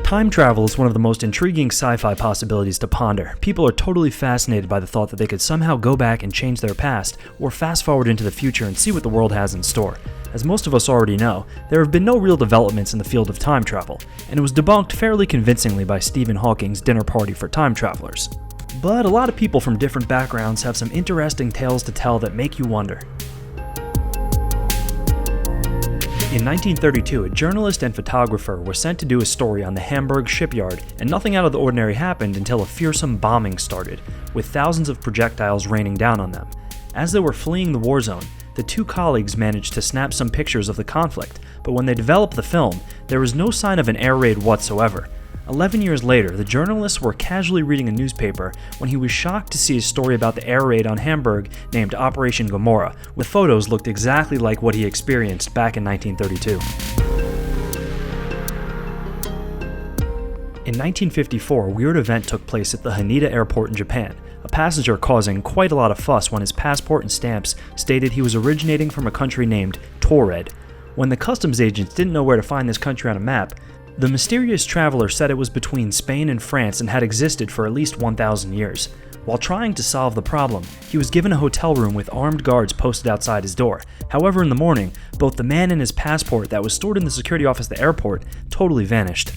Time travel is one of the most intriguing sci-fi possibilities to ponder. People are totally fascinated by the thought that they could somehow go back and change their past, or fast forward into the future and see what the world has in store. As most of us already know, there have been no real developments in the field of time travel, and it was debunked fairly convincingly by Stephen Hawking's Dinner Party for Time Travelers. But a lot of people from different backgrounds have some interesting tales to tell that make you wonder. In 1932, a journalist and photographer were sent to do a story on the Hamburg shipyard, and nothing out of the ordinary happened until a fearsome bombing started, with thousands of projectiles raining down on them. As they were fleeing the war zone, the two colleagues managed to snap some pictures of the conflict, but when they developed the film, there was no sign of an air raid whatsoever. 11 years later, the journalists were casually reading a newspaper when he was shocked to see a story about the air raid on Hamburg named Operation Gomorrah, with photos looked exactly like what he experienced back in 1932. In 1954, a weird event took place at the Haneda airport in Japan, a passenger causing quite a lot of fuss when his passport and stamps stated he was originating from a country named Taured. When the customs agents didn't know where to find this country on a map, the mysterious traveler said it was between Spain and France and had existed for at least 1,000 years. While trying to solve the problem, he was given a hotel room with armed guards posted outside his door. However, in the morning, both the man and his passport that was stored in the security office at the airport totally vanished.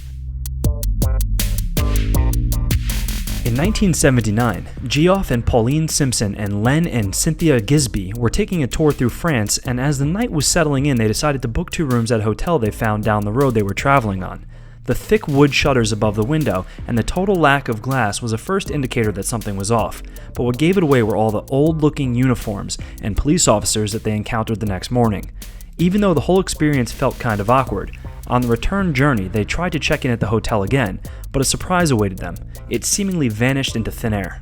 In 1979, Geoff and Pauline Simpson and Len and Cynthia Gisby were taking a tour through France, and as the night was settling in, they decided to book 2 rooms at a hotel they found down the road they were traveling on. The thick wood shutters above the window and the total lack of glass was a first indicator that something was off, but what gave it away were all the old-looking uniforms and police officers that they encountered the next morning. Even though the whole experience felt kind of awkward, on the return journey, they tried to check in at the hotel again, but a surprise awaited them. It seemingly vanished into thin air.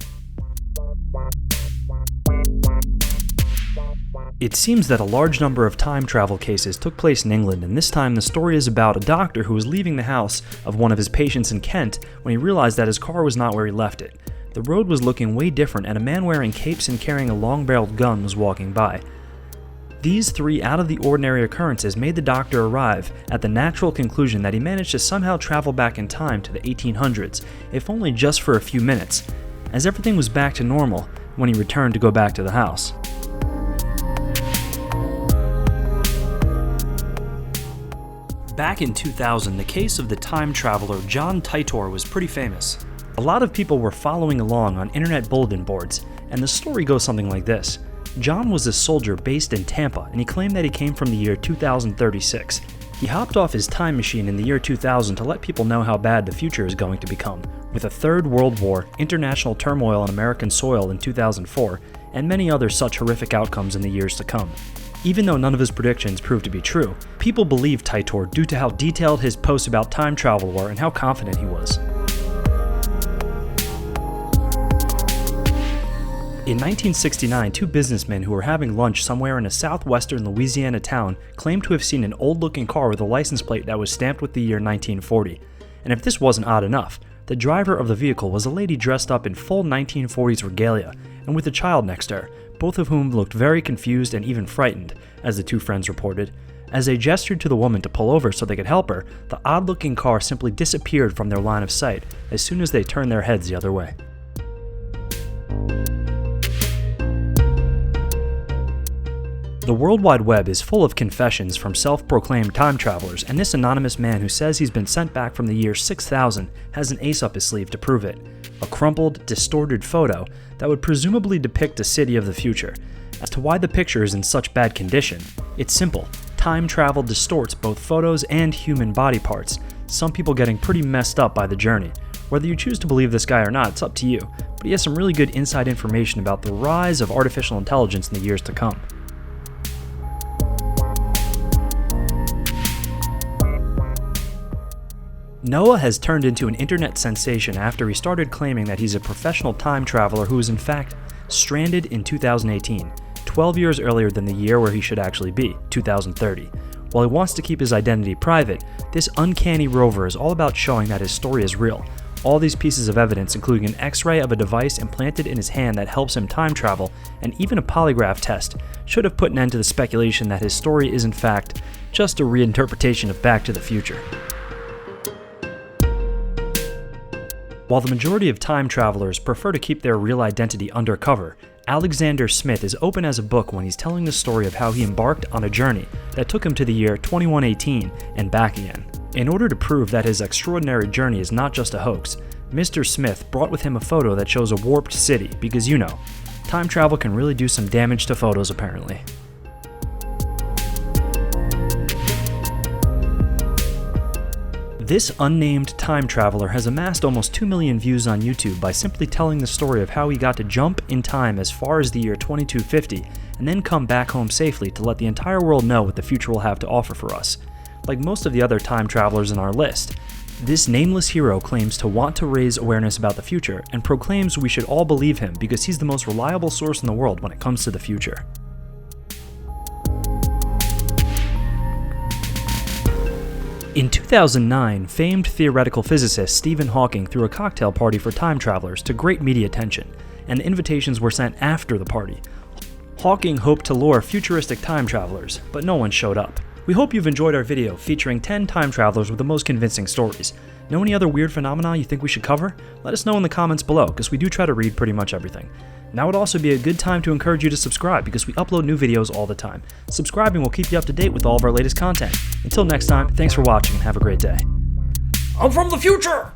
It seems that a large number of time travel cases took place in England, and this time the story is about a doctor who was leaving the house of one of his patients in Kent when he realized that his car was not where he left it. The road was looking way different, and a man wearing capes and carrying a long-barreled gun was walking by. These 3 out-of-the-ordinary occurrences made the doctor arrive at the natural conclusion that he managed to somehow travel back in time to the 1800s, if only just for a few minutes, as everything was back to normal when he returned to go back to the house. Back in 2000, the case of the time traveler John Titor was pretty famous. A lot of people were following along on internet bulletin boards, and the story goes something like this. John was a soldier based in Tampa, and he claimed that he came from the year 2036. He hopped off his time machine in the year 2000 to let people know how bad the future is going to become, with a Third World War, international turmoil on American soil in 2004, and many other such horrific outcomes in the years to come. Even though none of his predictions proved to be true, people believed Titor due to how detailed his posts about time travel were and how confident he was. In 1969, 2 businessmen who were having lunch somewhere in a southwestern Louisiana town claimed to have seen an old-looking car with a license plate that was stamped with the year 1940. And if this wasn't odd enough, the driver of the vehicle was a lady dressed up in full 1940s regalia and with a child next to her, both of whom looked very confused and even frightened, as the 2 friends reported. As they gestured to the woman to pull over so they could help her, the odd-looking car simply disappeared from their line of sight as soon as they turned their heads the other way. The World Wide Web is full of confessions from self-proclaimed time travelers, and this anonymous man who says he's been sent back from the year 6000 has an ace up his sleeve to prove it. A crumpled, distorted photo that would presumably depict a city of the future. As to why the picture is in such bad condition, it's simple. Time travel distorts both photos and human body parts, some people getting pretty messed up by the journey. Whether you choose to believe this guy or not, it's up to you, but he has some really good inside information about the rise of artificial intelligence in the years to come. Noah has turned into an internet sensation after he started claiming that he's a professional time traveler who is in fact stranded in 2018, 12 years earlier than the year where he should actually be, 2030. While he wants to keep his identity private, this uncanny rover is all about showing that his story is real. All these pieces of evidence, including an X-ray of a device implanted in his hand that helps him time travel, and even a polygraph test, should have put an end to the speculation that his story is in fact just a reinterpretation of Back to the Future. While the majority of time travelers prefer to keep their real identity undercover, Alexander Smith is open as a book when he's telling the story of how he embarked on a journey that took him to the year 2118 and back again. In order to prove that his extraordinary journey is not just a hoax, Mr. Smith brought with him a photo that shows a warped city because, you know, time travel can really do some damage to photos apparently. This unnamed time traveler has amassed almost 2 million views on YouTube by simply telling the story of how he got to jump in time as far as the year 2250 and then come back home safely to let the entire world know what the future will have to offer for us. Like most of the other time travelers in our list, this nameless hero claims to want to raise awareness about the future and proclaims we should all believe him because he's the most reliable source in the world when it comes to the future. In 2009, famed theoretical physicist Stephen Hawking threw a cocktail party for time travelers to great media attention, and the invitations were sent after the party. Hawking hoped to lure futuristic time travelers, but no one showed up. We hope you've enjoyed our video featuring 10 time travelers with the most convincing stories. Know any other weird phenomena you think we should cover? Let us know in the comments below, because we do try to read pretty much everything. Now would also be a good time to encourage you to subscribe because we upload new videos all the time. Subscribing will keep you up to date with all of our latest content. Until next time, thanks for watching and have a great day. I'm from the future!